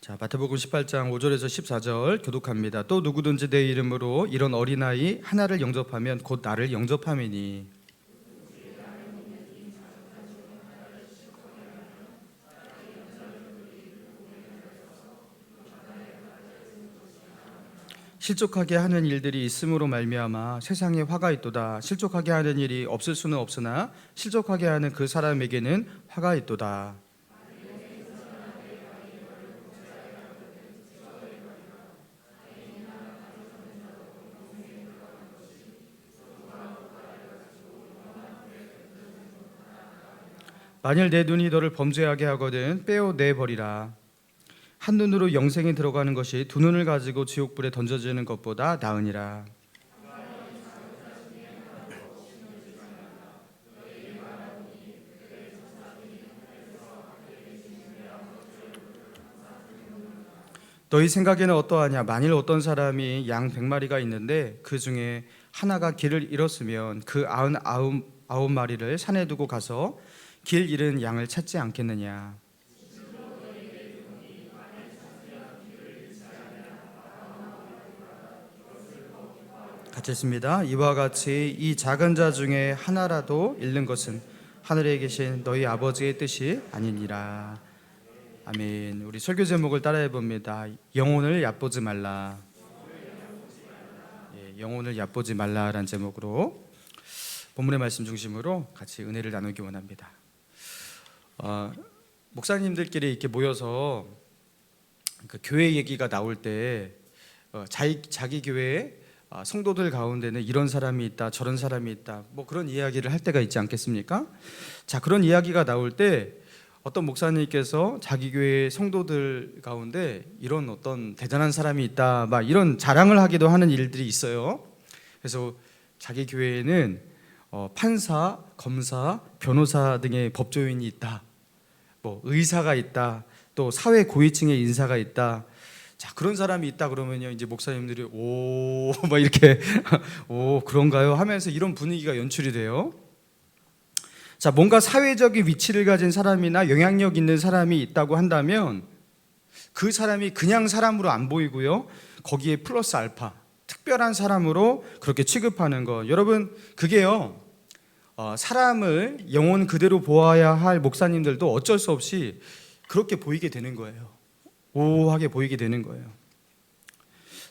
자, 마태복음 18장 5절에서 14절 교독합니다. 또 누구든지 내 이름으로 이런 어린아이 하나를 영접하면 곧 나를 영접함이니. 실족하게 하는 일들이 있음으로 말미암아 세상에 화가 있도다. 실족하게 하는 일이 없을 수는 없으나 실족하게 하는 그 사람에게는 화가 있도다. 만일 내 눈이 너를 범죄하게 하거든 빼어내버리라. 한 눈으로 영생에 들어가는 것이 두 눈을 가지고 지옥불에 던져지는 것보다 나으니라. 너희 생각에는 어떠하냐? 만일 어떤 사람이 양 100마리가 있는데 그 중에 하나가 길을 잃었으면 그 99마리를 산에 두고 가서 길 잃은 양을 찾지 않겠느냐? 같이 읽습니다. 이와 같이 이 작은 자 중에 하나라도 잃는 것은 하늘에 계신 너희 아버지의 뜻이 아니니라. 아멘. 우리 설교 제목을 따라해 봅니다. 영혼을 얕보지 말라. 영혼을 얕보지 말라라는 제목으로 본문의 말씀 중심으로 같이 은혜를 나누기 원합니다. 목사님들끼리 이렇게 모여서 그 교회 얘기가 나올 때 자기 교회에 성도들 가운데는 이런 사람이 있다, 저런 사람이 있다, 뭐 그런 이야기를 할 때가 있지 않겠습니까? 자, 그런 이야기가 나올 때 어떤 목사님께서 자기 교회 성도들 가운데 이런 어떤 대단한 사람이 있다, 막 이런 자랑을 하기도 하는 일들이 있어요. 그래서 자기 교회에는 판사, 검사, 변호사 등의 법조인이 있다, 뭐 의사가 있다, 또 사회 고위층의 인사가 있다. 자, 그런 사람이 있다 그러면요, 이제 목사님들이 오, 막 이렇게 오, 그런가요? 하면서 이런 분위기가 연출이 돼요. 자, 뭔가 사회적인 위치를 가진 사람이나 영향력 있는 사람이 있다고 한다면 그 사람이 그냥 사람으로 안 보이고요, 거기에 플러스 알파, 특별한 사람으로 그렇게 취급하는 것. 여러분, 그게요, 사람을 영혼 그대로 보아야 할 목사님들도 어쩔 수 없이 그렇게 보이게 되는 거예요. 오하게 보이게 되는 거예요.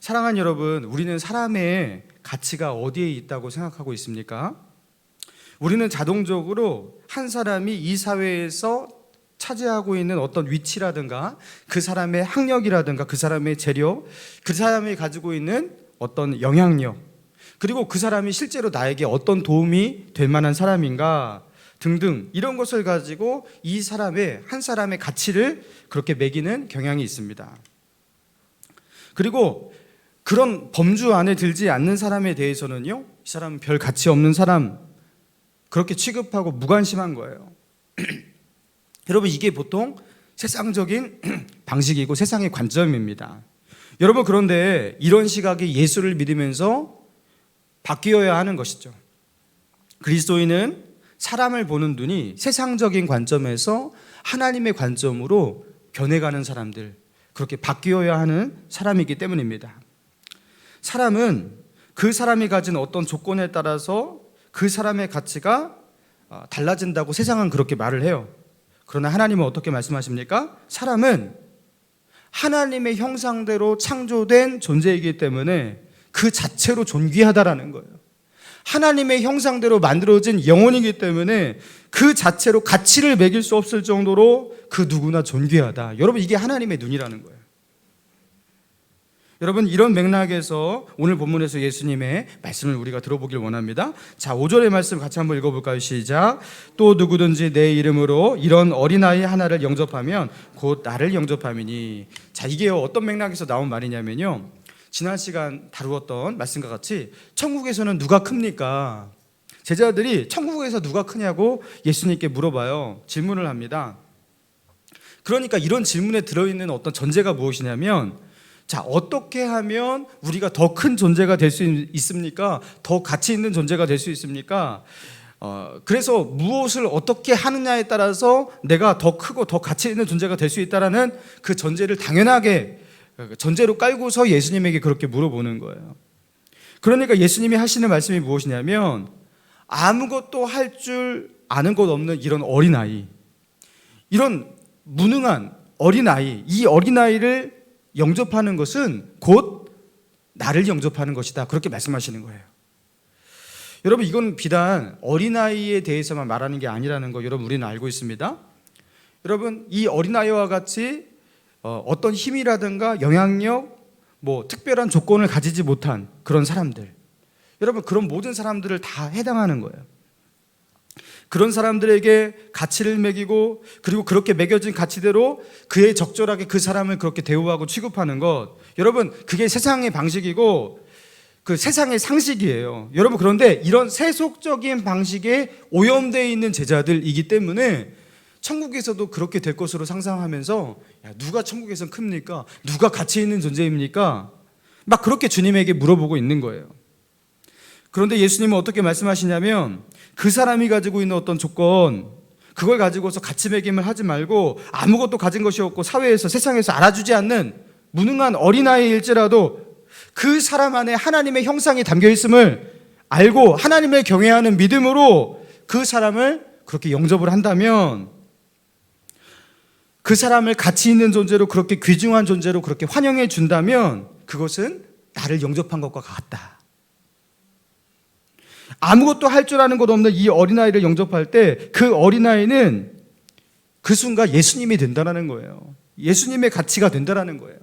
사랑하는 여러분, 우리는 사람의 가치가 어디에 있다고 생각하고 있습니까? 우리는 자동적으로 한 사람이 이 사회에서 차지하고 있는 어떤 위치라든가 그 사람의 학력이라든가 그 사람의 재력, 그 사람이 가지고 있는 어떤 영향력, 그리고 그 사람이 실제로 나에게 어떤 도움이 될 만한 사람인가 등등, 이런 것을 가지고 이 사람의, 한 사람의 가치를 그렇게 매기는 경향이 있습니다. 그리고 그런 범주 안에 들지 않는 사람에 대해서는요, 이 사람은 별 가치 없는 사람, 그렇게 취급하고 무관심한 거예요. 여러분, 이게 보통 세상적인 방식이고 세상의 관점입니다. 여러분, 그런데 이런 시각이 예수를 믿으면서 바뀌어야 하는 것이죠. 그리스도인은 사람을 보는 눈이 세상적인 관점에서 하나님의 관점으로 변해가는 사람들, 그렇게 바뀌어야 하는 사람이기 때문입니다. 사람은 그 사람이 가진 어떤 조건에 따라서 그 사람의 가치가 달라진다고 세상은 그렇게 말을 해요. 그러나 하나님은 어떻게 말씀하십니까? 사람은 하나님의 형상대로 창조된 존재이기 때문에 그 자체로 존귀하다라는 거예요. 하나님의 형상대로 만들어진 영혼이기 때문에 그 자체로 가치를 매길 수 없을 정도로 그 누구나 존귀하다. 여러분, 이게 하나님의 눈이라는 거예요. 여러분, 이런 맥락에서 오늘 본문에서 예수님의 말씀을 우리가 들어보길 원합니다. 자, 5절의 말씀 같이 한번 읽어볼까요? 시작. 또 누구든지 내 이름으로 이런 어린아이 하나를 영접하면 곧 나를 영접함이니. 자, 이게 어떤 맥락에서 나온 말이냐면요, 지난 시간 다루었던 말씀과 같이 천국에서는 누가 큽니까? 제자들이 천국에서 누가 크냐고 예수님께 물어봐요. 질문을 합니다. 그러니까 이런 질문에 들어있는 어떤 전제가 무엇이냐면, 자, 어떻게 하면 우리가 더 큰 존재가 될 수 있습니까? 더 가치 있는 존재가 될 수 있습니까? 그래서 무엇을 어떻게 하느냐에 따라서 내가 더 크고 더 가치 있는 존재가 될 수 있다라는 그 전제를 당연하게 전제로 깔고서 예수님에게 그렇게 물어보는 거예요. 그러니까 예수님이 하시는 말씀이 무엇이냐면, 아무것도 할 줄 아는 것 없는 이런 어린아이, 이런 무능한 어린아이, 이 어린아이를 영접하는 것은 곧 나를 영접하는 것이다, 그렇게 말씀하시는 거예요. 여러분, 이건 비단 어린아이에 대해서만 말하는 게 아니라는 거 여러분 우리는 알고 있습니다. 여러분, 이 어린아이와 같이 어떤 힘이라든가 영향력, 특별한 조건을 가지지 못한 그런 사람들, 여러분, 그런 모든 사람들을 다 해당하는 거예요. 그런 사람들에게 가치를 매기고, 그리고 그렇게 매겨진 가치대로 그에 적절하게 그 사람을 그렇게 대우하고 취급하는 것, 여러분, 그게 세상의 방식이고 그 세상의 상식이에요. 여러분, 그런데 이런 세속적인 방식에 오염되어 있는 제자들이기 때문에 천국에서도 그렇게 될 것으로 상상하면서, 누가 천국에선 큽니까? 누가 가치 있는 존재입니까? 막 그렇게 주님에게 물어보고 있는 거예요. 그런데 예수님은 어떻게 말씀하시냐면, 그 사람이 가지고 있는 어떤 조건, 그걸 가지고서 가치 매김을 하지 말고, 아무것도 가진 것이 없고 사회에서, 세상에서 알아주지 않는 무능한 어린아이일지라도 그 사람 안에 하나님의 형상이 담겨 있음을 알고 하나님을 경외하는 믿음으로 그 사람을 그렇게 영접을 한다면, 그 사람을 가치 있는 존재로, 그렇게 귀중한 존재로 그렇게 환영해 준다면, 그것은 나를 영접한 것과 같다. 아무것도 할 줄 아는 것 없는 이 어린아이를 영접할 때 그 어린아이는 그 순간 예수님이 된다는 거예요. 예수님의 가치가 된다는 거예요.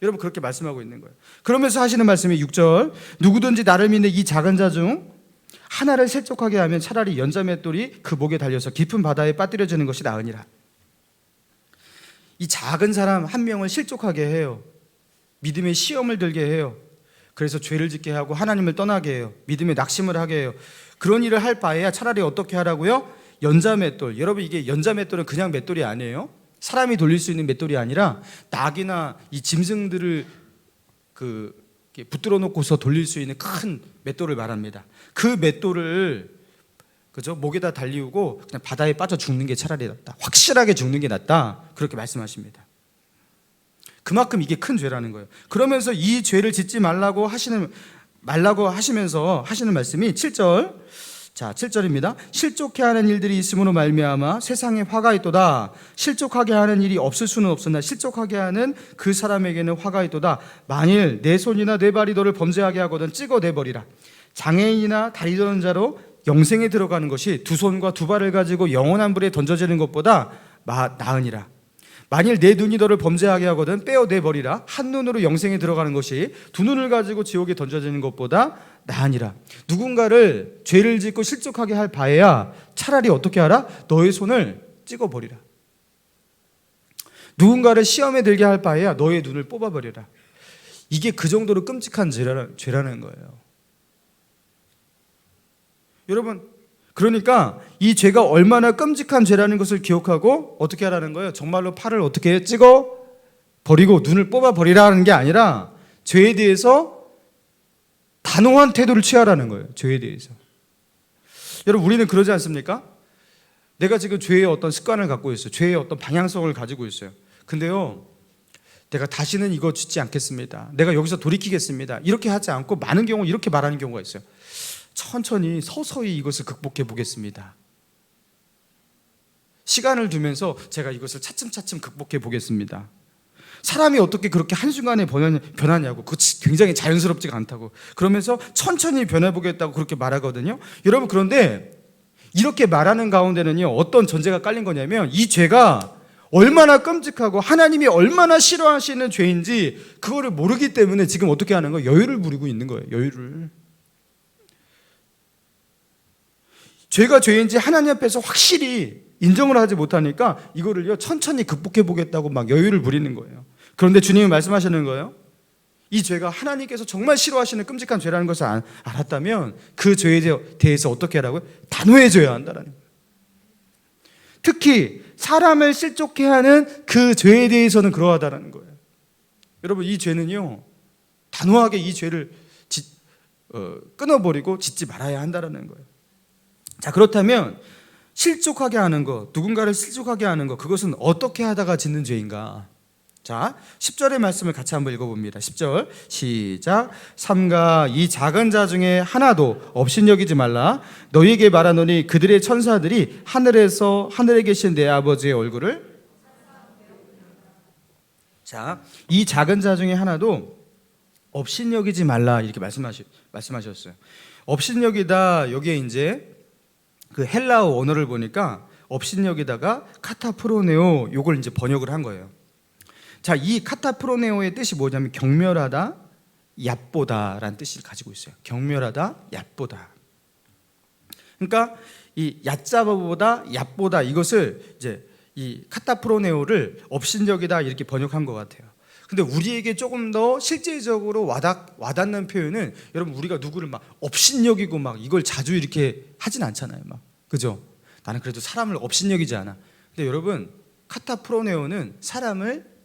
여러분, 그렇게 말씀하고 있는 거예요. 그러면서 하시는 말씀이 6절, 누구든지 나를 믿는 이 작은 자 중 하나를 실족하게 하면 차라리 연자맷돌이 그 목에 달려서 깊은 바다에 빠뜨려지는 것이 나으니라. 이 작은 사람 한 명을 실족하게 해요. 믿음의 시험을 들게 해요. 그래서 죄를 짓게 하고 하나님을 떠나게 해요. 믿음에 낙심을 하게 해요. 그런 일을 할 바에야 차라리 어떻게 하라고요? 연자맷돌. 여러분, 이게 연자맷돌은 그냥 맷돌이 아니에요. 사람이 돌릴 수 있는 맷돌이 아니라 낙이나 이 짐승들을 붙들어 놓고서 돌릴 수 있는 큰 맷돌을 말합니다. 그 맷돌을 목에다 달리우고 그냥 바다에 빠져 죽는 게 차라리 낫다. 확실하게 죽는 게 낫다. 그렇게 말씀하십니다. 그만큼 이게 큰 죄라는 거예요. 그러면서 이 죄를 짓지 말라고 하시면서 하시는 말씀이 7절. 자, 7절입니다. 실족해 하는 일들이 있음으로 말미암아 세상에 화가 있도다. 실족하게 하는 일이 없을 수는 없으나 실족하게 하는 그 사람에게는 화가 있도다. 만일 내 손이나 내 발이 너를 범죄하게 하거든 찍어내버리라. 장애인이나 다리 저는 자로 영생에 들어가는 것이 두 손과 두 발을 가지고 영원한 불에 던져지는 것보다 나으니라. 만일 내 눈이 너를 범죄하게 하거든 빼어내버리라. 한 눈으로 영생에 들어가는 것이 두 눈을 가지고 지옥에 던져지는 것보다 나으니라. 누군가를 죄를 짓고 실족하게 할 바에야 차라리 어떻게 하라? 너의 손을 찍어버리라. 누군가를 시험에 들게 할 바에야 너의 눈을 뽑아버리라. 이게 그 정도로 끔찍한 죄라는 거예요. 여러분, 그러니까 이 죄가 얼마나 끔찍한 죄라는 것을 기억하고 어떻게 하라는 거예요? 정말로 팔을 어떻게 찍어 버리고 눈을 뽑아 버리라는 게 아니라 죄에 대해서 단호한 태도를 취하라는 거예요. 죄에 대해서. 여러분, 우리는 그러지 않습니까? 내가 지금 죄의 어떤 습관을 갖고 있어요. 죄의 어떤 방향성을 가지고 있어요. 근데요, 내가 다시는 이거 짓지 않겠습니다. 내가 여기서 돌이키겠습니다. 이렇게 하지 않고 많은 경우 이렇게 말하는 경우가 있어요. 천천히 서서히 이것을 극복해 보겠습니다. 시간을 두면서 제가 이것을 차츰차츰 극복해 보겠습니다. 사람이 어떻게 그렇게 한순간에 변하냐고. 그거 굉장히 자연스럽지가 않다고. 그러면서 천천히 변해보겠다고 그렇게 말하거든요. 여러분, 그런데 이렇게 말하는 가운데는요, 어떤 전제가 깔린 거냐면 이 죄가 얼마나 끔찍하고 하나님이 얼마나 싫어하시는 죄인지 그거를 모르기 때문에 지금 어떻게 하는 거예요? 여유를 부리고 있는 거예요. 여유를. 죄가 죄인지 하나님 앞에서 확실히 인정을 하지 못하니까 이거를요 천천히 극복해 보겠다고 막 여유를 부리는 거예요. 그런데 주님이 말씀하시는 거예요. 이 죄가 하나님께서 정말 싫어하시는 끔찍한 죄라는 것을 알았다면 그 죄에 대해서 어떻게 하라고요? 단호해져야 한다는 거예요. 특히 사람을 실족해 하는 그 죄에 대해서는 그러하다는 거예요. 여러분, 이 죄는요 단호하게 이 죄를 끊어버리고 짓지 말아야 한다는 거예요. 자, 그렇다면 실족하게 하는 것, 누군가를 실족하게 하는 것, 그것은 어떻게 하다가 짓는 죄인가? 자, 10절의 말씀을 같이 한번 읽어봅니다. 10절 시작. 삼가 이 작은 자 중에 하나도 업신여기지 말라. 너희에게 말하노니 그들의 천사들이 하늘에 계신 내 아버지의 얼굴을, 자, 이 작은 자 중에 하나도 업신여기지 말라, 이렇게 말씀하셨어요. 업신여기다, 여기에 이제 그 헬라어 언어를 보니까 업신여기다가 카타프로네오, 요걸 이제 번역을 한 거예요. 자, 이 카타프로네오의 뜻이 뭐냐면 경멸하다, 얕보다라는 뜻을 가지고 있어요. 경멸하다, 얕보다. 그러니까 이 얕잡아보다, 얕보다, 이것을 이제 이 카타프로네오를 업신여기다 이렇게 번역한 것 같아요. 근데 우리에게 조금 더 실제적으로 와닿는 표현은, 여러분, 우리가 누구를 막 업신여기고 막 이걸 자주 이렇게 하진 않잖아요. 막, 그죠? 나는 그래도 사람을 업신여기지 않아. 근데 여러분, 카타프로네오는 사람을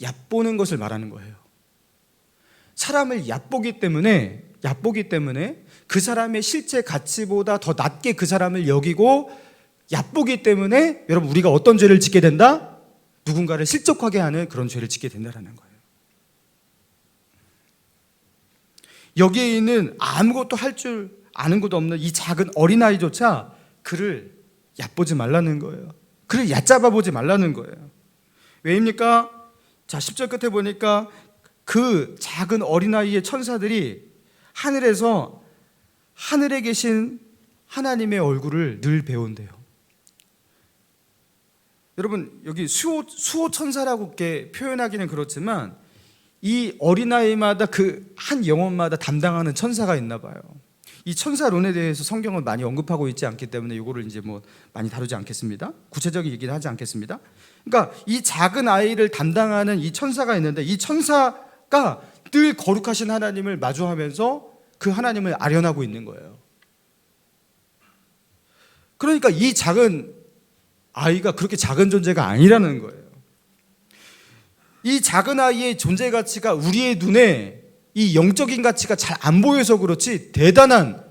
얕보는 것을 말하는 거예요. 사람을 얕보기 때문에 그 사람의 실제 가치보다 더 낮게 그 사람을 여기고 얕보기 때문에, 여러분, 우리가 어떤 죄를 짓게 된다? 누군가를 실족하게 하는 그런 죄를 짓게 된다는 거예요. 여기에 있는 아무것도 할 줄 아는 것도 없는 이 작은 어린아이조차 그를 얕보지 말라는 거예요. 그를 얕잡아 보지 말라는 거예요. 왜입니까? 자, 10절 끝에 보니까 그 작은 어린아이의 천사들이 하늘에서 하늘에 계신 하나님의 얼굴을 늘 배운대요. 여러분, 여기 수호 천사라고 이렇게 표현하기는 그렇지만 이 어린아이마다 그 한 영혼마다 담당하는 천사가 있나 봐요. 이 천사론에 대해서 성경은 많이 언급하고 있지 않기 때문에 이거를 이제 뭐 많이 다루지 않겠습니다. 구체적인 얘기는 하지 않겠습니다. 그러니까 이 작은 아이를 담당하는 이 천사가 있는데, 이 천사가 늘 거룩하신 하나님을 마주하면서 그 하나님을 아련하고 있는 거예요. 그러니까 이 작은 아이가 그렇게 작은 존재가 아니라는 거예요. 이 작은 아이의 존재 가치가 우리의 눈에 이 영적인 가치가 잘 안 보여서 그렇지 대단한,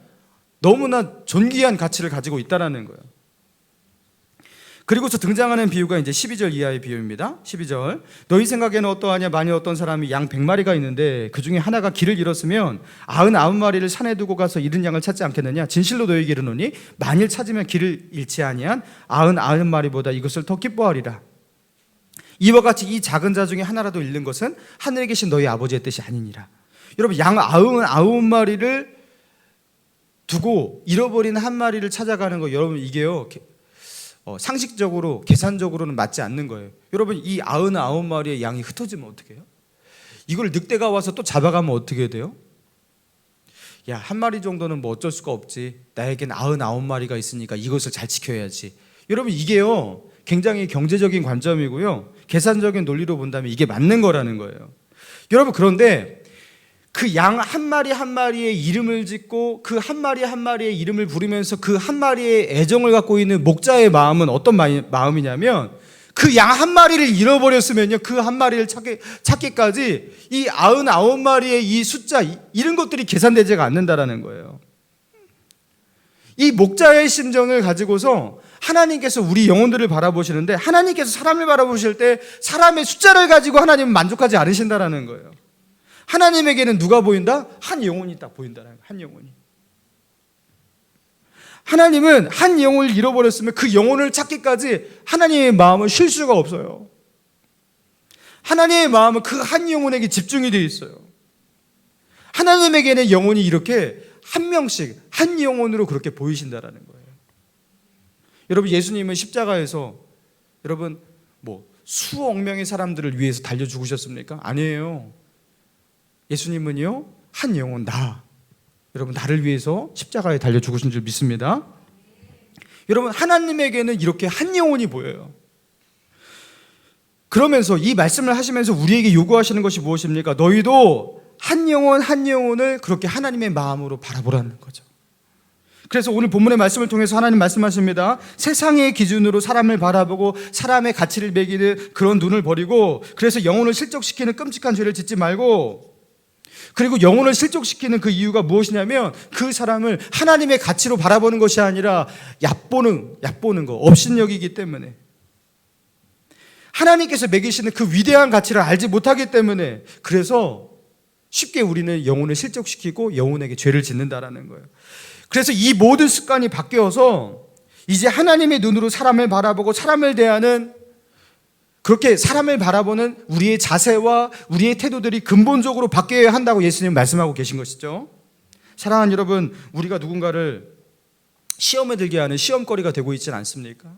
너무나 존귀한 가치를 가지고 있다는 거예요. 그리고서 등장하는 비유가 이제 12절 이하의 비유입니다. 12절. 너희 생각에는 어떠하냐? 만일 어떤 사람이 양 100마리가 있는데 그 중에 하나가 길을 잃었으면 99마리를 산에 두고 가서 잃은 양을 찾지 않겠느냐? 진실로 너희에게 이르노니 만일 찾으면 길을 잃지 아니한 99마리보다 이것을 더 기뻐하리라. 이와 같이 이 작은 자 중에 하나라도 잃는 것은 하늘에 계신 너희 아버지의 뜻이 아니니라. 여러분, 양 99마리를 두고 잃어버린 한 마리를 찾아가는 거, 여러분, 이게요 상식적으로 계산적으로는 맞지 않는 거예요. 여러분, 이 99마리의 양이 흩어지면 어떻게 해요? 이걸 늑대가 와서 또 잡아가면 어떻게 돼요? 야, 한 마리 정도는 뭐 어쩔 수가 없지, 나에겐 99마리가 있으니까 이것을 잘 지켜야지. 여러분, 이게요 굉장히 경제적인 관점이고요, 계산적인 논리로 본다면 이게 맞는 거라는 거예요. 여러분, 그런데 그 양 한 마리 한 마리의 이름을 짓고 그 한 마리 한 마리의 이름을 부르면서 그 한 마리의 애정을 갖고 있는 목자의 마음은 어떤 마음이냐면, 그 양 한 마리를 잃어버렸으면요 그 한 마리를 찾기까지 이 99마리의 이 숫자, 이런 것들이 계산되지가 않는다라는 거예요. 이 목자의 심정을 가지고서 하나님께서 우리 영혼들을 바라보시는데, 하나님께서 사람을 바라보실 때 사람의 숫자를 가지고 하나님은 만족하지 않으신다라는 거예요. 하나님에게는 누가 보인다? 한 영혼이 딱 보인다는 거예요. 한 영혼이. 하나님은 한 영혼을 잃어버렸으면 그 영혼을 찾기까지 하나님의 마음은 쉴 수가 없어요. 하나님의 마음은 그 한 영혼에게 집중이 되어 있어요. 하나님에게는 영혼이 이렇게 한 명씩 한 영혼으로 그렇게 보이신다라는 거예요. 여러분, 예수님은 십자가에서 여러분 뭐 수억 명의 사람들을 위해서 달려 죽으셨습니까? 아니에요. 예수님은요 한 영혼, 여러분, 나를 위해서 십자가에 달려 죽으신 줄 믿습니다. 여러분, 하나님에게는 이렇게 한 영혼이 보여요. 그러면서 이 말씀을 하시면서 우리에게 요구하시는 것이 무엇입니까? 너희도 한 영혼 한 영혼을 그렇게 하나님의 마음으로 바라보라는 거죠. 그래서 오늘 본문의 말씀을 통해서 하나님 말씀하십니다. 세상의 기준으로 사람을 바라보고 사람의 가치를 매기는 그런 눈을 버리고, 그래서 영혼을 실족시키는 끔찍한 죄를 짓지 말고 그리고 영혼을 실족시키는 그 이유가 무엇이냐면 그 사람을 하나님의 가치로 바라보는 것이 아니라 얕보는 거, 업신여기기 때문에, 하나님께서 매기시는 그 위대한 가치를 알지 못하기 때문에, 그래서 쉽게 우리는 영혼을 실족시키고 영혼에게 죄를 짓는다라는 거예요. 그래서 이 모든 습관이 바뀌어서 이제 하나님의 눈으로 사람을 바라보고 사람을 대하는, 그렇게 사람을 바라보는 우리의 자세와 우리의 태도들이 근본적으로 바뀌어야 한다고 예수님은 말씀하고 계신 것이죠. 사랑하는 여러분, 우리가 누군가를 시험에 들게 하는 시험거리가 되고 있지는 않습니까?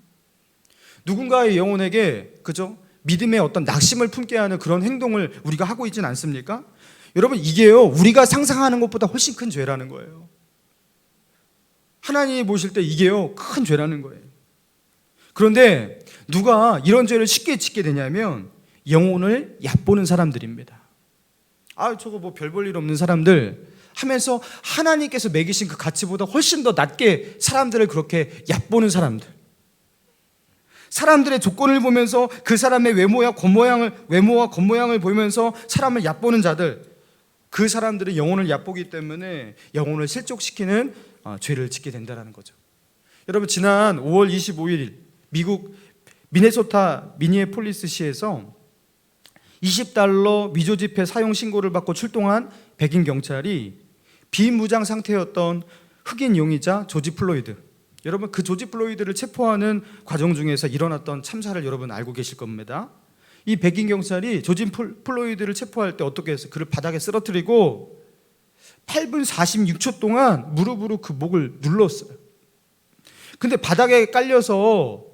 누군가의 영혼에게, 그죠? 믿음의 어떤 낙심을 품게 하는 그런 행동을 우리가 하고 있지는 않습니까? 여러분, 이게요, 우리가 상상하는 것보다 훨씬 큰 죄라는 거예요. 하나님이 보실 때 이게요, 큰 죄라는 거예요. 그런데 누가 이런 죄를 쉽게 짓게 되냐면 영혼을 얕보는 사람들입니다. 저거 뭐 별 볼 일 없는 사람들 하면서 하나님께서 매기신 그 가치보다 훨씬 더 낮게 사람들을 그렇게 얕보는 사람들, 사람들의 조건을 보면서 그 사람의 외모와 겉모양을 보면서 사람을 얕보는 자들, 그 사람들은 영혼을 얕보기 때문에 영혼을 실족시키는 죄를 짓게 된다는 거죠. 여러분, 지난 5월 25일 미국 미네소타 미니애폴리스시에서 $20 위조 지폐 사용 신고를 받고 출동한 백인 경찰이 비무장 상태였던 흑인 용의자 조지 플로이드, 여러분 그 조지 플로이드를 체포하는 과정 중에서 일어났던 참사를 여러분 알고 계실 겁니다. 이 백인 경찰이 조지 플로이드를 체포할 때 어떻게 했어요? 그를 바닥에 쓰러뜨리고 8분 46초 동안 무릎으로 그 목을 눌렀어요. 근데 바닥에 깔려서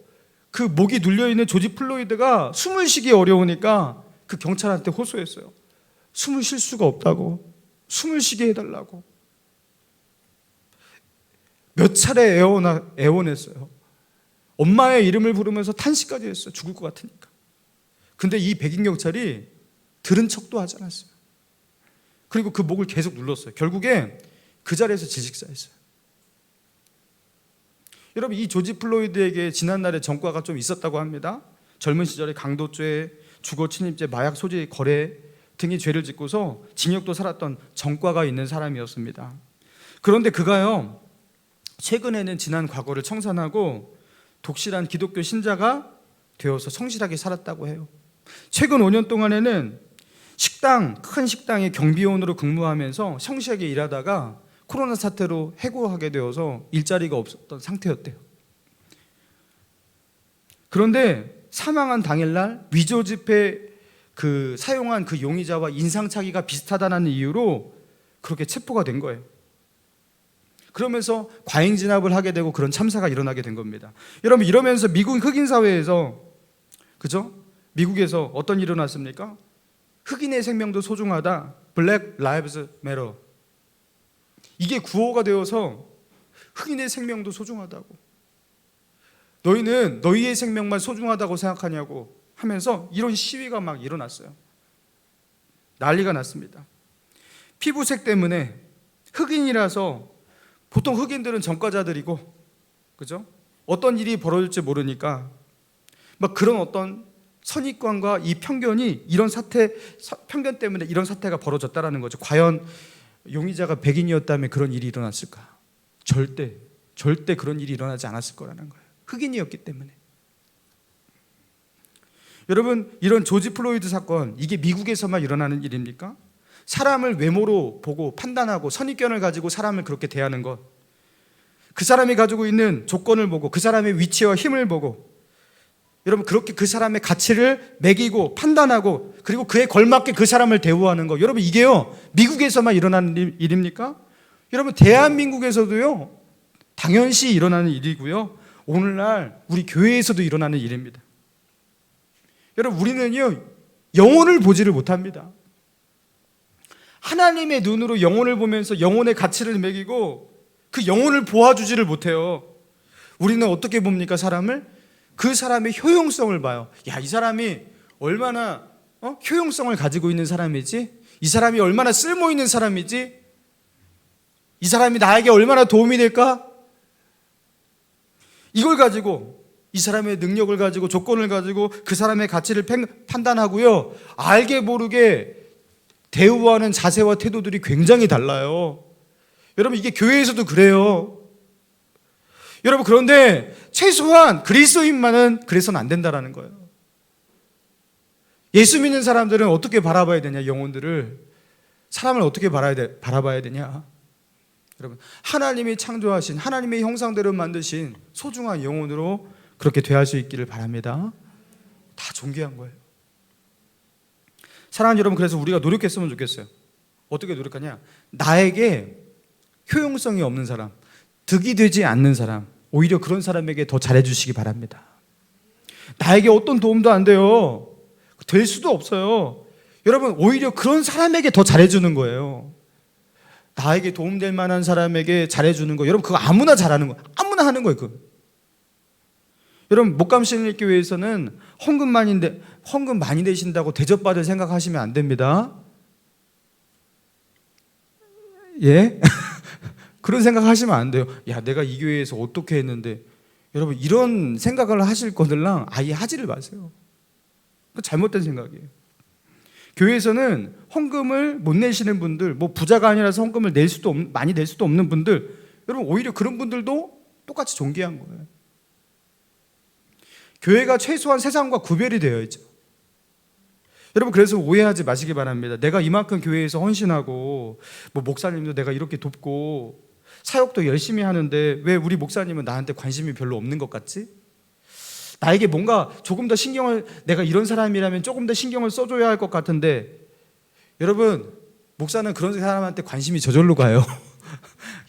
그 목이 눌려있는 조지 플로이드가 숨을 쉬기 어려우니까 그 경찰한테 호소했어요. 숨을 쉴 수가 없다고, 숨을 쉬게 해달라고. 몇 차례 애원했어요. 엄마의 이름을 부르면서 탄식까지 했어요. 죽을 것 같으니까. 근데 이 백인 경찰이 들은 척도 하지 않았어요. 그리고 그 목을 계속 눌렀어요. 결국에 그 자리에서 질식사했어요. 여러분, 이 조지 플로이드에게 지난날에 전과가 좀 있었다고 합니다. 젊은 시절에 강도죄, 주거 침입죄, 마약 소지 거래 등의 죄를 짓고서 징역도 살았던 전과가 있는 사람이었습니다. 그런데 그가요, 최근에는 지난 과거를 청산하고 독실한 기독교 신자가 되어서 성실하게 살았다고 해요. 최근 5년 동안에는 큰 식당의 경비원으로 근무하면서 성실하게 일하다가 코로나 사태로 해고하게 되어서 일자리가 없었던 상태였대요. 그런데 사망한 당일날 위조 지폐 사용한 그 용의자와 인상착의가 비슷하다는 이유로 그렇게 체포가 된 거예요. 그러면서 과잉 진압을 하게 되고 그런 참사가 일어나게 된 겁니다. 여러분, 이러면서 미국 흑인 사회에서, 그죠? 미국에서 어떤 일이 일어났습니까? 흑인의 생명도 소중하다, Black Lives Matter, 이게 구호가 되어서 흑인의 생명도 소중하다고, 너희는 너희의 생명만 소중하다고 생각하냐고 하면서 이런 시위가 막 일어났어요. 난리가 났습니다. 피부색 때문에, 흑인이라서, 보통 흑인들은 전과자들이고, 그죠? 어떤 일이 벌어질지 모르니까 막 그런 어떤 선입관과 이 편견이, 편견 때문에 이런 사태가 벌어졌다라는 거죠. 과연 용의자가 백인이었다면 그런 일이 일어났을까? 절대 그런 일이 일어나지 않았을 거라는 거예요. 흑인이었기 때문에. 여러분, 이런 조지 플로이드 사건, 이게 미국에서만 일어나는 일입니까? 사람을 외모로 보고 판단하고 선입견을 가지고 사람을 그렇게 대하는 것, 그 사람이 가지고 있는 조건을 보고 그 사람의 위치와 힘을 보고, 여러분 그렇게 그 사람의 가치를 매기고 판단하고 그리고 그에 걸맞게 그 사람을 대우하는 것, 여러분 이게요 미국에서만 일어나는 일입니까? 여러분 대한민국에서도요 당연시 일어나는 일이고요, 오늘날 우리 교회에서도 일어나는 일입니다. 여러분, 우리는요 영혼을 보지를 못합니다. 하나님의 눈으로 영혼을 보면서 영혼의 가치를 매기고 그 영혼을 보아주지를 못해요. 우리는 어떻게 봅니까? 사람을? 그 사람의 효용성을 봐요. 야, 이 사람이 얼마나 효용성을 가지고 있는 사람이지? 이 사람이 얼마나 쓸모 있는 사람이지? 이 사람이 나에게 얼마나 도움이 될까? 이걸 가지고, 이 사람의 능력을 가지고, 조건을 가지고 그 사람의 가치를 판단하고요, 알게 모르게 대우하는 자세와 태도들이 굉장히 달라요. 여러분, 이게 교회에서도 그래요. 여러분, 그런데 최소한 그리스도인만은 그래서는 안 된다라는 거예요. 예수 믿는 사람들은 어떻게 바라봐야 되냐? 영혼들을, 사람을 어떻게 바라봐야 되냐? 여러분, 하나님이 창조하신, 하나님의 형상대로 만드신 소중한 영혼으로 그렇게 대할 수 있기를 바랍니다. 다 존귀한 거예요. 사랑하는 여러분, 그래서 우리가 노력했으면 좋겠어요. 어떻게 노력하냐? 나에게 효용성이 없는 사람, 득이 되지 않는 사람, 오히려 그런 사람에게 더 잘해주시기 바랍니다. 나에게 어떤 도움도 안 돼요. 될 수도 없어요. 여러분, 오히려 그런 사람에게 더 잘해주는 거예요. 나에게 도움될 만한 사람에게 잘해주는 거, 여러분, 그거 아무나 잘하는 거예요. 아무나 하는 거예요. 그거. 여러분, 목감신일교회에서는 헌금 많이 내신다고 대접받을 생각하시면 안 됩니다. 예? 그런 생각하시면 안 돼요. 야, 내가 이 교회에서 어떻게 했는데. 여러분, 이런 생각을 하실 거들랑 아예 하지를 마세요. 그 잘못된 생각이에요. 교회에서는 헌금을 못 내시는 분들, 뭐 부자가 아니라서 헌금을 많이 낼 수도 없는 분들, 여러분, 오히려 그런 분들도 똑같이 존귀한 거예요. 교회가 최소한 세상과 구별이 되어 있죠. 여러분, 그래서 오해하지 마시기 바랍니다. 내가 이만큼 교회에서 헌신하고, 뭐 목사님도 내가 이렇게 돕고 사역도 열심히 하는데 왜 우리 목사님은 나한테 관심이 별로 없는 것 같지? 나에게 뭔가 조금 더 내가 이런 사람이라면 조금 더 신경을 써줘야 할 것 같은데, 여러분, 목사는 그런 사람한테 관심이 저절로 가요.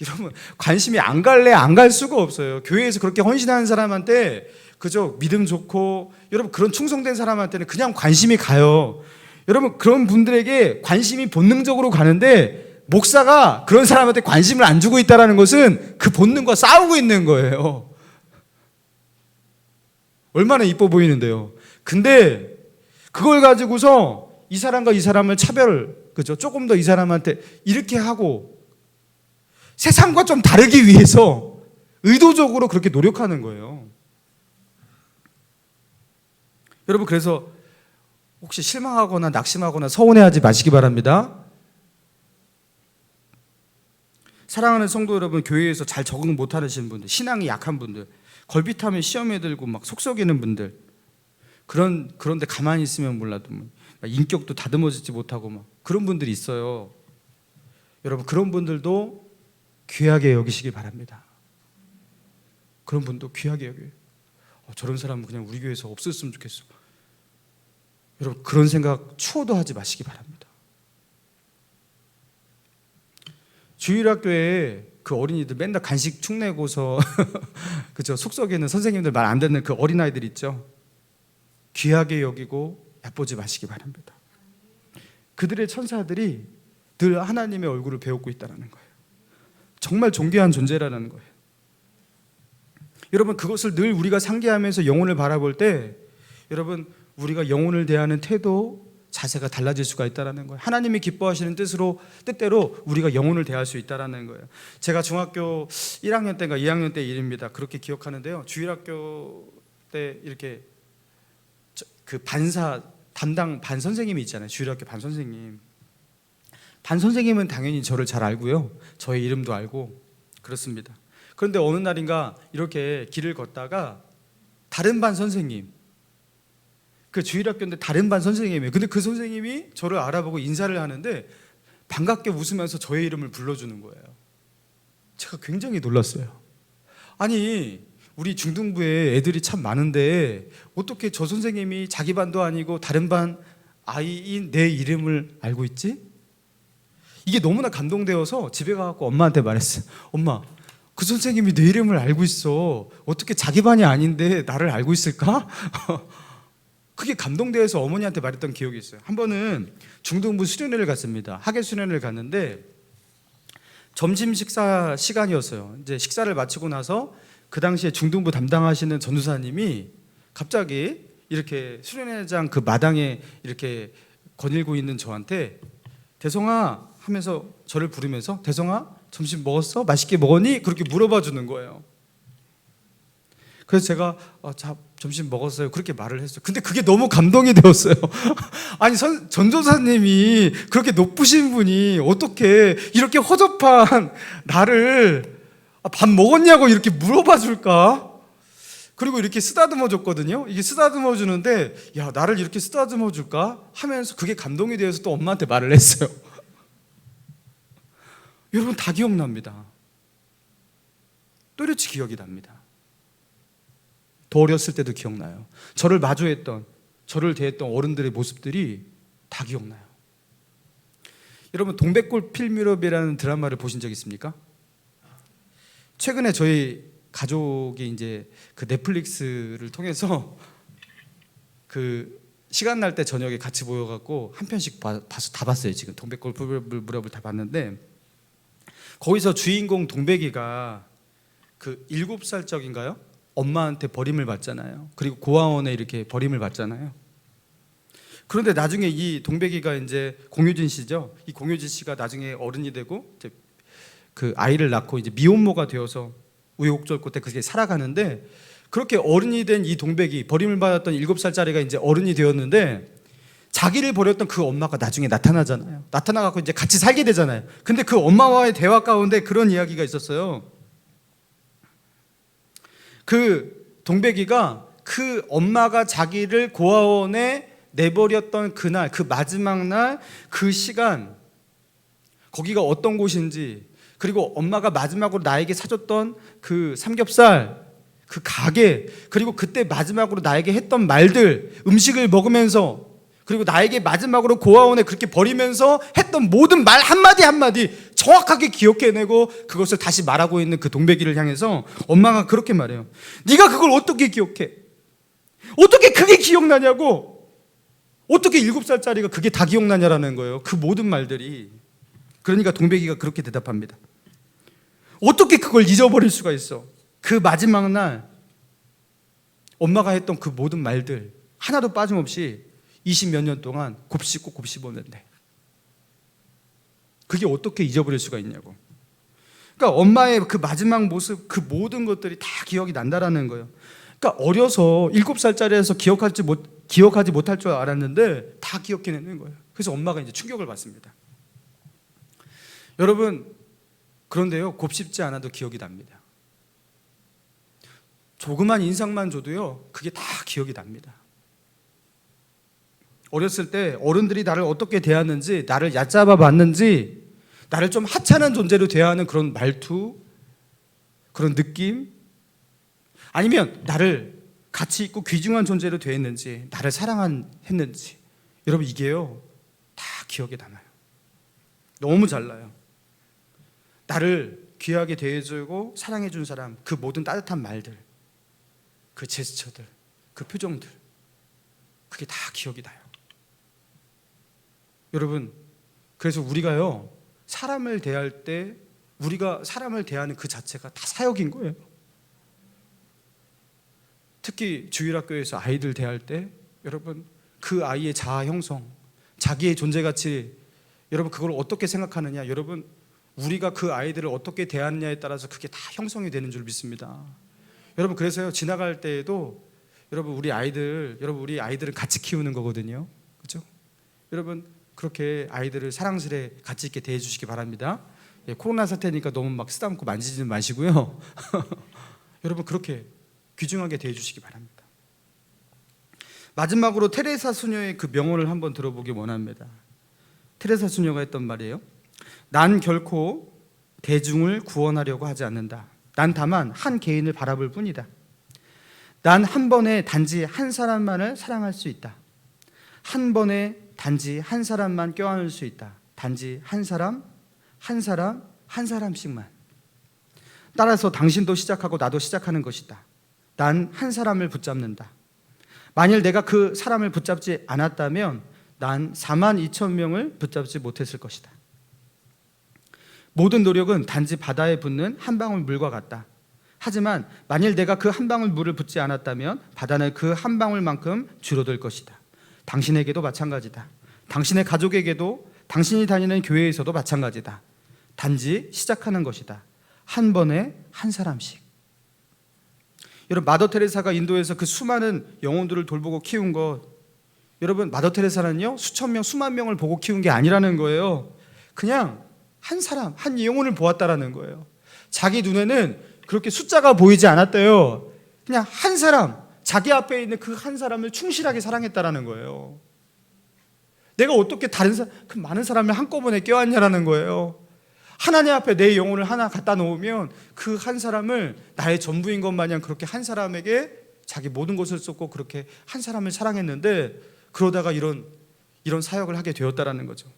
여러분, 관심이 안 갈 수가 없어요. 교회에서 그렇게 헌신하는 사람한테 그저 믿음 좋고, 여러분, 그런 충성된 사람한테는 그냥 관심이 가요. 여러분, 그런 분들에게 관심이 본능적으로 가는데, 목사가 그런 사람한테 관심을 안 주고 있다는 것은 그 본능과 싸우고 있는 거예요. 얼마나 이뻐 보이는데요. 근데 그걸 가지고서 이 사람과 이 사람을 그죠? 조금 더 이 사람한테 이렇게 하고 세상과 좀 다르기 위해서 의도적으로 그렇게 노력하는 거예요. 여러분, 그래서 혹시 실망하거나 낙심하거나 서운해하지 마시기 바랍니다. 사랑하는 성도 여러분, 교회에서 잘 적응 못하시는 분들, 신앙이 약한 분들, 걸핏하면 시험에 들고 막 속썩이는 분들, 그런데 가만히 있으면 몰라도 인격도 다듬어지지 못하고 막 그런 분들이 있어요. 여러분, 그런 분들도 귀하게 여기시기 바랍니다. 그런 분도 귀하게 여겨요. 저런 사람은 그냥 우리 교회에서 없었으면 좋겠어. 여러분, 그런 생각 추호도 하지 마시기 바랍니다. 주일학교에 그 어린이들 맨날 간식 축내고서 그죠? 속썩이는 선생님들 말 안 듣는 그 어린아이들 있죠? 귀하게 여기고 얕보지 마시기 바랍니다. 그들의 천사들이 늘 하나님의 얼굴을 배우고 있다는 거예요. 정말 존귀한 존재라는 거예요. 여러분, 그것을 늘 우리가 상기하면서 영혼을 바라볼 때, 여러분, 우리가 영혼을 대하는 태도, 자세가 달라질 수가 있다는 거예요. 하나님이 기뻐하시는 뜻대로 우리가 영혼을 대할 수 있다는 거예요. 제가 중학교 1학년 때인가 2학년 때 일입니다. 그렇게 기억하는데요. 주일학교 때 이렇게 그 담당 반 선생님이 있잖아요. 주일학교 반 선생님. 반 선생님은 당연히 저를 잘 알고요. 저의 이름도 알고 그렇습니다. 그런데 어느 날인가 이렇게 길을 걷다가 다른 반 선생님, 그 주일학교인데 다른 반 선생님이에요. 근데 그 선생님이 저를 알아보고 인사를 하는데 반갑게 웃으면서 저의 이름을 불러주는 거예요. 제가 굉장히 놀랐어요. 아니, 우리 중등부에 애들이 참 많은데 어떻게 저 선생님이 자기 반도 아니고 다른 반 아이인 내 이름을 알고 있지? 이게 너무나 감동되어서 집에 가서 엄마한테 말했어요. 엄마, 그 선생님이 내 이름을 알고 있어. 어떻게 자기 반이 아닌데 나를 알고 있을까? 그게 감동되어서 어머니한테 말했던 기억이 있어요. 한 번은 중등부 수련회를 갔습니다. 학예 수련회를 갔는데 점심 식사 시간이었어요. 이제 식사를 마치고 나서 그 당시에 중등부 담당하시는 전도사님이 갑자기 이렇게 수련회장 그 마당에 이렇게 거닐고 있는 저한테 대성아 하면서 저를 부르면서 대성아 점심 먹었어? 맛있게 먹었니? 그렇게 물어봐 주는 거예요. 그래서 제가 자, 점심 먹었어요. 그렇게 말을 했어요. 근데 그게 너무 감동이 되었어요. 아니 전도사님이 그렇게 높으신 분이 어떻게 이렇게 허접한 나를 밥 먹었냐고 이렇게 물어봐 줄까? 그리고 이렇게 쓰다듬어 줬거든요. 이게 쓰다듬어 주는데 야, 나를 이렇게 쓰다듬어 줄까? 하면서 그게 감동이 되어서 또 엄마한테 말을 했어요. 여러분 다 기억납니다. 또렷이 기억이 납니다. 더 어렸을 때도 기억나요. 저를 마주했던, 저를 대했던 어른들의 모습들이 다 기억나요. 여러분 동백꽃 필유럽이라는 드라마를 보신 적 있습니까? 최근에 저희 가족이 이제 그 넷플릭스를 통해서 그 시간 날 때 저녁에 같이 모여갖고 한 편씩 봐서 다 봤어요. 지금 동백꽃 필유럽을 다 봤는데 거기서 주인공 동백이가 그 7살적인가요? 엄마한테 버림을 받잖아요. 그리고 고아원에 이렇게 버림을 받잖아요. 그런데 나중에 이 동백이가 이제 공효진 씨죠. 이 공효진 씨가 나중에 어른이 되고 이제 그 아이를 낳고 이제 미혼모가 되어서 우여곡절 끝에 그렇게 살아가는데 그렇게 어른이 된 이 동백이 버림을 받았던 7살짜리가 이제 어른이 되었는데 자기를 버렸던 그 엄마가 나중에 나타나잖아요. 나타나갖고 이제 같이 살게 되잖아요. 근데 그 엄마와의 대화 가운데 그런 이야기가 있었어요. 그 동백이가 그 엄마가 자기를 고아원에 내버렸던 그날, 그 마지막 날, 그 시간, 거기가 어떤 곳인지, 그리고 엄마가 마지막으로 나에게 사줬던 그 삼겹살, 그 가게, 그리고 그때 마지막으로 나에게 했던 말들, 음식을 먹으면서, 그리고 나에게 마지막으로 고아원에 그렇게 버리면서 했던 모든 말 한마디 한마디 정확하게 기억해내고 그것을 다시 말하고 있는 그 동백이를 향해서 엄마가 그렇게 말해요. 네가 그걸 어떻게 기억해? 어떻게 그게 기억나냐고? 어떻게 7살짜리가 그게 다 기억나냐라는 거예요. 그 모든 말들이. 그러니까 동백이가 그렇게 대답합니다. 어떻게 그걸 잊어버릴 수가 있어? 그 마지막 날 엄마가 했던 그 모든 말들 하나도 빠짐없이 20몇 년 동안 곱씹고 곱씹었는데 그게 어떻게 잊어버릴 수가 있냐고. 그러니까 엄마의 그 마지막 모습, 그 모든 것들이 다 기억이 난다라는 거예요. 그러니까 어려서 7살짜리에서 기억하지 못할 줄 알았는데 다 기억해내는 거예요. 그래서 엄마가 이제 충격을 받습니다. 여러분 그런데요, 곱씹지 않아도 기억이 납니다. 조그만 인상만 줘도요, 그게 다 기억이 납니다. 어렸을 때 어른들이 나를 어떻게 대하는지, 나를 얕잡아 봤는지, 나를 좀 하찮은 존재로 대하는 그런 말투, 그런 느낌, 아니면 나를 가치 있고 귀중한 존재로 대했는지, 나를 사랑했는지, 여러분 이게요 다 기억에 남아요. 너무 잘 나요. 나를 귀하게 대해주고 사랑해준 사람, 그 모든 따뜻한 말들, 그 제스처들, 그 표정들, 그게 다 기억이 나요. 여러분, 그래서 우리가요 사람을 대할 때 우리가 사람을 대하는 그 자체가 다 사역인 거예요. 특히 주일학교에서 아이들 대할 때 여러분 그 아이의 자아 형성, 자기의 존재 가치, 여러분 그걸 어떻게 생각하느냐, 여러분 우리가 그 아이들을 어떻게 대하느냐에 따라서 그게 다 형성이 되는 줄 믿습니다. 여러분 그래서요 지나갈 때에도 여러분 우리 아이들은 같이 키우는 거거든요. 그렇죠? 여러분 그렇게 아이들을 사랑스레 가치 있게 대해 주시기 바랍니다. 예, 코로나 사태니까 너무 막 쓰다듬고 만지지는 마시고요. 여러분 그렇게 귀중하게 대해 주시기 바랍니다. 마지막으로 테레사 수녀의 그 명언을 한번 들어보기 원합니다. 테레사 수녀가 했던 말이에요. 난 결코 대중을 구원하려고 하지 않는다. 난 다만 한 개인을 바라볼 뿐이다. 난 한 번에 단지 한 사람만을 사랑할 수 있다. 한 번에 단지 한 사람만 껴안을 수 있다. 단지 한 사람씩만. 따라서 당신도 시작하고 나도 시작하는 것이다. 난 한 사람을 붙잡는다. 만일 내가 그 사람을 붙잡지 않았다면 난 42,000명을 붙잡지 못했을 것이다. 모든 노력은 단지 바다에 붙는 한 방울 물과 같다. 하지만 만일 내가 그 한 방울 물을 붓지 않았다면 바다는 그 한 방울만큼 줄어들 것이다. 당신에게도 마찬가지다. 당신의 가족에게도, 당신이 다니는 교회에서도 마찬가지다. 단지 시작하는 것이다. 한 번에 한 사람씩. 여러분, 마더 테레사가 인도에서 그 수많은 영혼들을 돌보고 키운 것, 여러분, 마더 테레사는요 수천 명, 수만 명을 보고 키운 게 아니라는 거예요. 그냥 한 사람, 한 영혼을 보았다라는 거예요. 자기 눈에는 그렇게 숫자가 보이지 않았대요. 그냥 한 사람, 자기 앞에 있는 그 한 사람을 충실하게 사랑했다라는 거예요. 내가 어떻게 그 많은 사람을 한꺼번에 껴안냐라는 거예요. 하나님 앞에 내 영혼을 하나 갖다 놓으면 그 한 사람을 나의 전부인 것 마냥 그렇게 한 사람에게 자기 모든 것을 쏟고 그렇게 한 사람을 사랑했는데, 그러다가 이런 사역을 하게 되었다라는 거죠.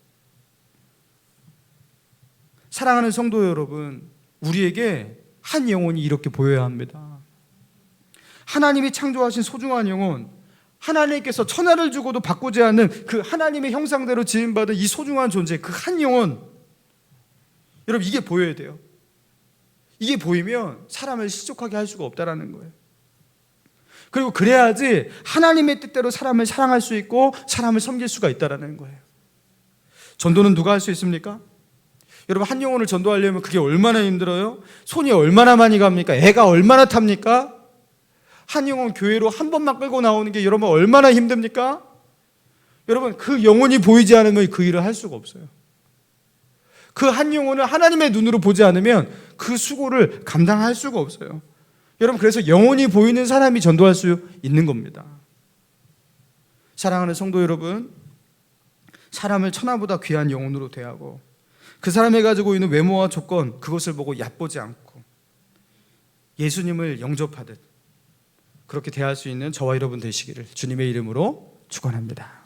사랑하는 성도 여러분, 우리에게 한 영혼이 이렇게 보여야 합니다. 하나님이 창조하신 소중한 영혼, 하나님께서 천하를 주고도 바꾸지 않는 그 하나님의 형상대로 지음받은 이 소중한 존재, 그 한 영혼, 여러분, 이게 보여야 돼요. 이게 보이면 사람을 실족하게 할 수가 없다라는 거예요. 그리고 그래야지 하나님의 뜻대로 사람을 사랑할 수 있고 사람을 섬길 수가 있다라는 거예요. 전도는 누가 할 수 있습니까? 여러분, 한 영혼을 전도하려면 그게 얼마나 힘들어요? 손이 얼마나 많이 갑니까? 애가 얼마나 탑니까? 한 영혼 교회로 한 번만 끌고 나오는 게 여러분 얼마나 힘듭니까? 여러분, 그 영혼이 보이지 않으면 그 일을 할 수가 없어요. 그 한 영혼을 하나님의 눈으로 보지 않으면 그 수고를 감당할 수가 없어요. 여러분, 그래서 영혼이 보이는 사람이 전도할 수 있는 겁니다. 사랑하는 성도 여러분, 사람을 천하보다 귀한 영혼으로 대하고 그 사람이 가지고 있는 외모와 조건, 그것을 보고 얕보지 않고 예수님을 영접하듯 그렇게 대할 수 있는 저와 여러분 되시기를 주님의 이름으로 축원합니다.